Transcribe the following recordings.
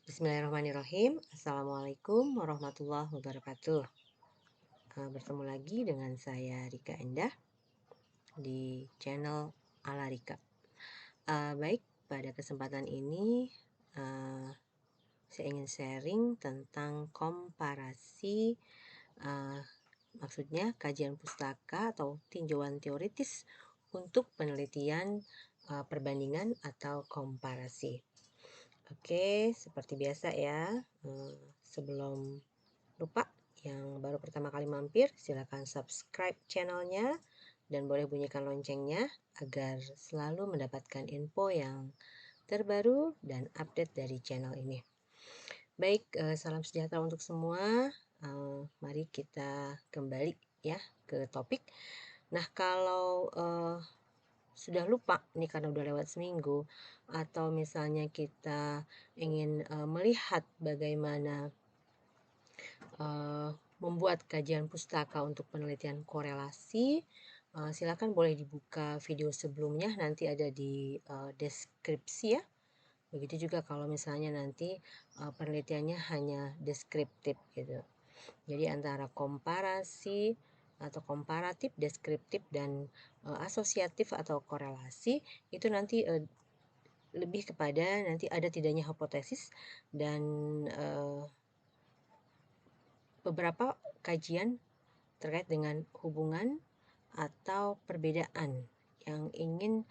Bismillahirrahmanirrahim. Assalamualaikum warahmatullahi wabarakatuh. Bertemu lagi dengan saya Rika Endah di channel Ala Rika. Baik, pada kesempatan ini saya ingin sharing tentang komparasi, maksudnya kajian pustaka atau tinjauan teoritis untuk penelitian perbandingan atau komparasi. Oke, seperti biasa ya, sebelum lupa, yang baru pertama kali mampir, silakan subscribe channelnya dan boleh bunyikan loncengnya agar selalu mendapatkan info yang terbaru dan update dari channel ini. Baik, salam sejahtera untuk semua. Mari kita kembali ya ke topik. Nah, kalau sudah lupa nih karena udah lewat seminggu, atau misalnya kita ingin melihat bagaimana membuat kajian pustaka untuk penelitian korelasi, silakan boleh dibuka video sebelumnya, nanti ada di deskripsi ya. Begitu juga kalau misalnya nanti penelitiannya hanya deskriptif gitu. Jadi antara komparasi atau komparatif, deskriptif, dan asosiatif atau korelasi itu nanti lebih kepada nanti ada tidaknya hipotesis dan beberapa kajian terkait dengan hubungan atau perbedaan yang ingin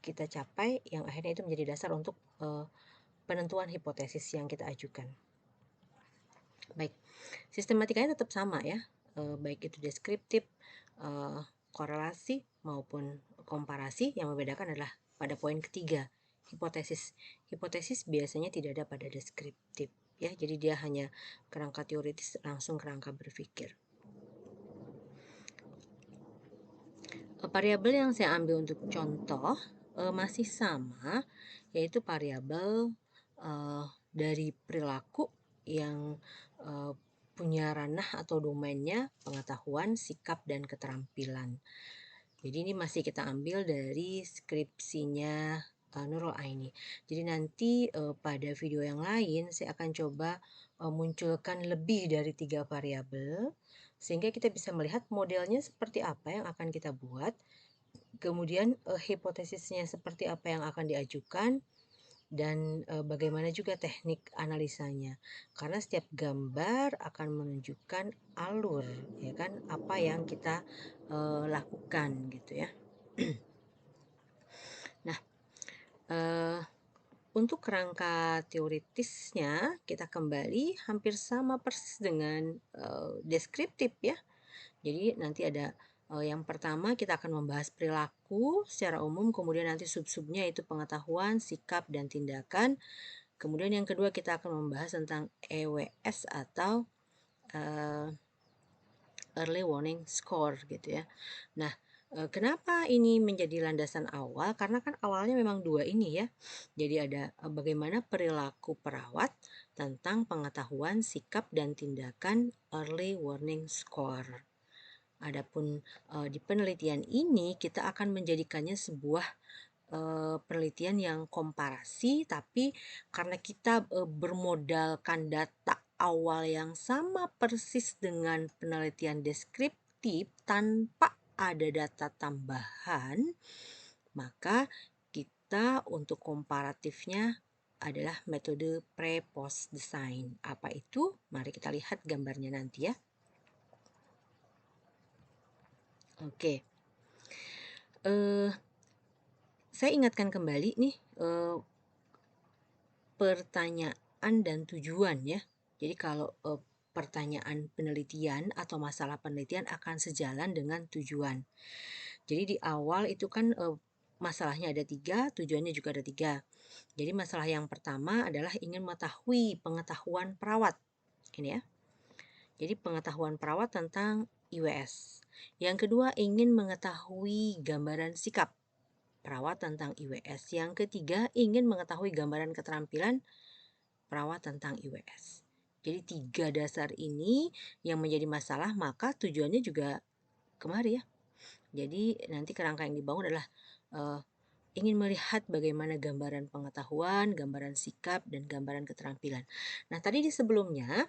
kita capai, yang akhirnya itu menjadi dasar untuk penentuan hipotesis yang kita ajukan. Baik, sistematikanya tetap sama ya, baik itu deskriptif, korelasi maupun komparasi. Yang membedakan adalah pada poin ketiga, hipotesis. Hipotesis biasanya tidak ada pada deskriptif ya, jadi dia hanya kerangka teoritis langsung kerangka berpikir. Variabel yang saya ambil untuk contoh masih sama, yaitu variabel dari perilaku yang punya ranah atau domainnya pengetahuan, sikap, dan keterampilan. Jadi ini masih kita ambil dari skripsinya Nurul Aini. Jadi nanti pada video yang lain saya akan coba munculkan lebih dari 3 variabel, sehingga kita bisa melihat modelnya seperti apa yang akan kita buat, kemudian hipotesisnya seperti apa yang akan diajukan, dan bagaimana juga teknik analisanya. Karena setiap gambar akan menunjukkan alur, ya kan, apa yang kita lakukan gitu ya. Nah, untuk kerangka teoritisnya kita kembali hampir sama persis dengan deskriptif ya. Jadi nanti ada yang pertama kita akan membahas perilaku secara umum, kemudian nanti sub-subnya itu pengetahuan, sikap, dan tindakan. Kemudian yang kedua kita akan membahas tentang EWS atau Early Warning Score gitu ya. Nah, kenapa ini menjadi landasan awal? Karena kan awalnya memang dua ini ya. Jadi ada bagaimana perilaku perawat tentang pengetahuan, sikap, dan tindakan Early Warning Score. Adapun di penelitian ini kita akan menjadikannya sebuah penelitian yang komparasi, tapi karena kita bermodalkan data awal yang sama persis dengan penelitian deskriptif tanpa ada data tambahan, maka kita untuk komparatifnya adalah metode pre-post design. Apa itu? Mari kita lihat gambarnya nanti ya. Oke. Saya ingatkan kembali nih pertanyaan dan tujuan ya. Jadi kalau pertanyaan penelitian atau masalah penelitian akan sejalan dengan tujuan. Jadi di awal itu kan masalahnya ada 3, tujuannya juga ada 3. Jadi masalah yang pertama adalah ingin mengetahui pengetahuan perawat. Ini ya. Jadi pengetahuan perawat tentang IWS. Yang kedua ingin mengetahui gambaran sikap perawat tentang IWS. Yang ketiga ingin mengetahui gambaran keterampilan perawat tentang IWS. Jadi 3 dasar ini yang menjadi masalah, maka tujuannya juga kemari ya. Jadi nanti kerangka yang dibangun adalah ingin melihat bagaimana gambaran pengetahuan, gambaran sikap, dan gambaran keterampilan. Nah, tadi di sebelumnya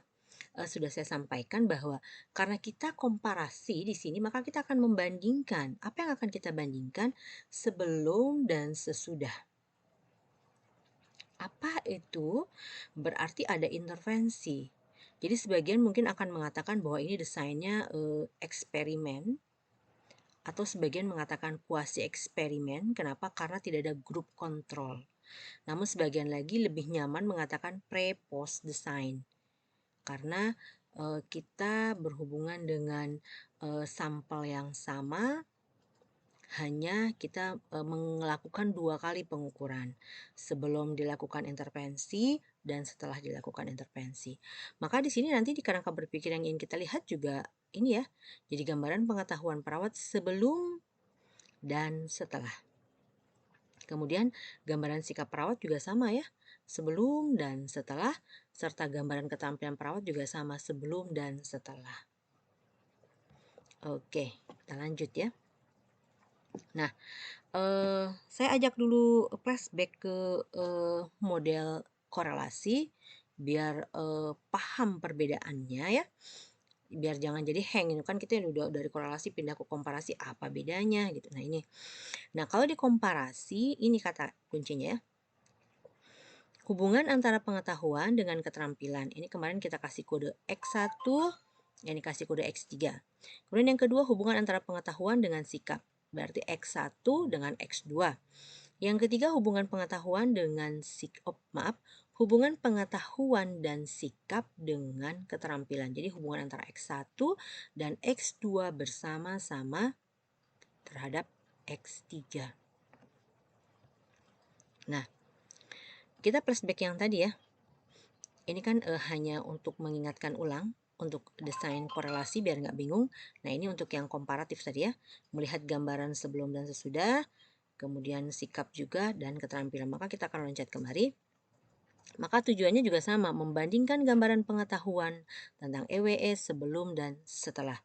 sudah saya sampaikan bahwa karena kita komparasi di sini, maka kita akan membandingkan. Apa yang akan kita bandingkan? Sebelum dan sesudah. Apa itu? Berarti ada intervensi. Jadi sebagian mungkin akan mengatakan bahwa ini desainnya eksperimen, atau sebagian mengatakan kuasi eksperimen. Kenapa? Karena tidak ada grup kontrol. Namun sebagian lagi lebih nyaman mengatakan pre-post design. Karena kita berhubungan dengan sampel yang sama, hanya kita melakukan 2 kali pengukuran, sebelum dilakukan intervensi dan setelah dilakukan intervensi. Maka di sini nanti di kerangka berpikir yang ingin kita lihat juga ini ya, jadi gambaran pengetahuan perawat sebelum dan setelah. Kemudian gambaran sikap perawat juga sama ya, sebelum dan setelah, serta gambaran keterampilan perawat juga sama, sebelum dan setelah. Oke, kita lanjut ya. Nah, saya ajak dulu flashback ke model korelasi biar paham perbedaannya ya. Biar jangan jadi hang, ini kan kita udah dari korelasi pindah ke komparasi, apa bedanya gitu. Nah, ini. Nah, kalau di komparasi ini kata kuncinya ya. Hubungan antara pengetahuan dengan keterampilan. Ini kemarin kita kasih kode X1, yang dikasih kode X3. Kemudian yang kedua, hubungan antara pengetahuan dengan sikap. Berarti X1 dengan X2. Yang ketiga, hubungan pengetahuan dengan hubungan pengetahuan dan sikap dengan keterampilan. Jadi hubungan antara X1 dan X2 bersama-sama terhadap X3. Nah, kita flashback yang tadi ya. Ini kan hanya untuk mengingatkan ulang, untuk desain korelasi biar nggak bingung. Nah, ini untuk yang komparatif tadi ya, melihat gambaran sebelum dan sesudah, kemudian sikap juga, dan keterampilan. Maka kita akan loncat kemari. Maka tujuannya juga sama, membandingkan gambaran pengetahuan tentang EWS sebelum dan setelah.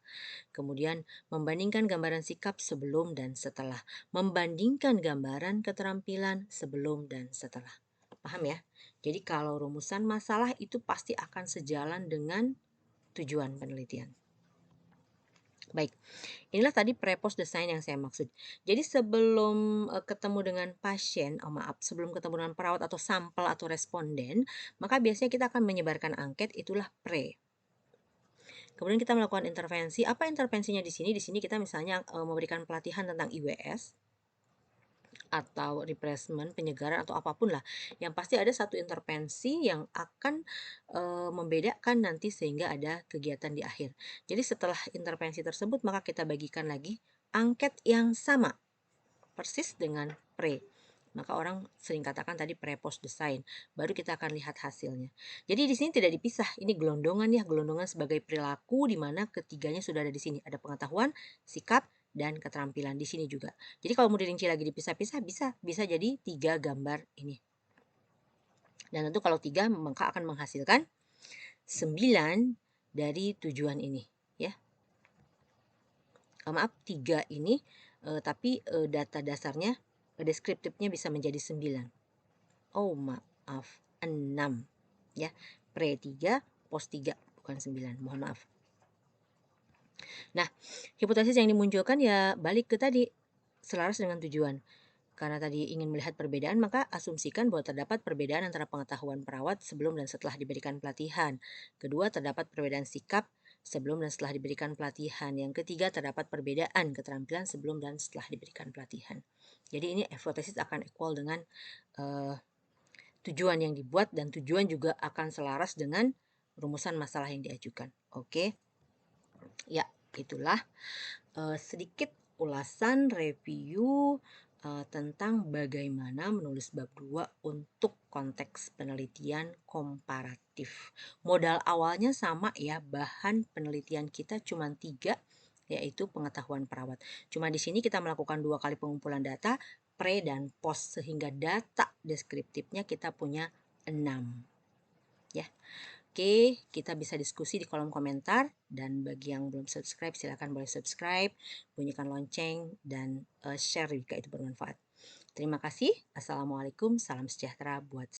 Kemudian membandingkan gambaran sikap sebelum dan setelah. Membandingkan gambaran keterampilan sebelum dan setelah. Paham ya? Jadi kalau rumusan masalah itu pasti akan sejalan dengan tujuan penelitian. Baik, inilah tadi pre-post design yang saya maksud. Jadi sebelum ketemu dengan pasien, sebelum ketemu dengan perawat atau sampel atau responden, maka biasanya kita akan menyebarkan angket, itulah pre. Kemudian kita melakukan intervensi. Apa intervensinya di sini? Di sini kita misalnya memberikan pelatihan tentang IWS atau refreshment, penyegaran atau apapun lah. Yang pasti ada satu intervensi yang akan membedakan nanti sehingga ada kegiatan di akhir. Jadi setelah intervensi tersebut maka kita bagikan lagi angket yang sama persis dengan pre. Maka orang sering katakan tadi pre-post design. Baru kita akan lihat hasilnya. Jadi di sini tidak dipisah. Ini gelondongan ya, gelondongan sebagai perilaku di mana ketiganya sudah ada di sini. Ada pengetahuan, sikap, dan keterampilan di sini juga. Jadi kalau mau dirinci lagi dipisah-pisah bisa jadi 3 gambar ini. Dan tentu kalau 3 maka akan menghasilkan 9 dari tujuan ini ya. 3 ini tapi data dasarnya deskriptifnya bisa menjadi 9. Oh maaf, 6 ya. Pre 3, post 3 bukan 9. Mohon maaf. Nah, hipotesis yang dimunculkan ya balik ke tadi, selaras dengan tujuan. Karena tadi ingin melihat perbedaan, maka asumsikan bahwa terdapat perbedaan antara pengetahuan perawat sebelum dan setelah diberikan pelatihan. Kedua, terdapat perbedaan sikap sebelum dan setelah diberikan pelatihan. Yang ketiga, terdapat perbedaan keterampilan sebelum dan setelah diberikan pelatihan. Jadi ini hipotesis akan equal dengan tujuan yang dibuat, dan tujuan juga akan selaras dengan rumusan masalah yang diajukan. Oke. Ya, itulah sedikit ulasan review tentang bagaimana menulis bab 2 untuk konteks penelitian komparatif. Modal awalnya sama ya, bahan penelitian kita cuma 3, yaitu pengetahuan perawat. Cuma di sini kita melakukan 2 kali pengumpulan data, pre dan post, sehingga data deskriptifnya kita punya 6. Ya. Oke, kita bisa diskusi di kolom komentar, dan bagi yang belum subscribe silakan boleh subscribe, bunyikan lonceng, dan share jika itu bermanfaat. Terima kasih. Assalamualaikum, salam sejahtera buat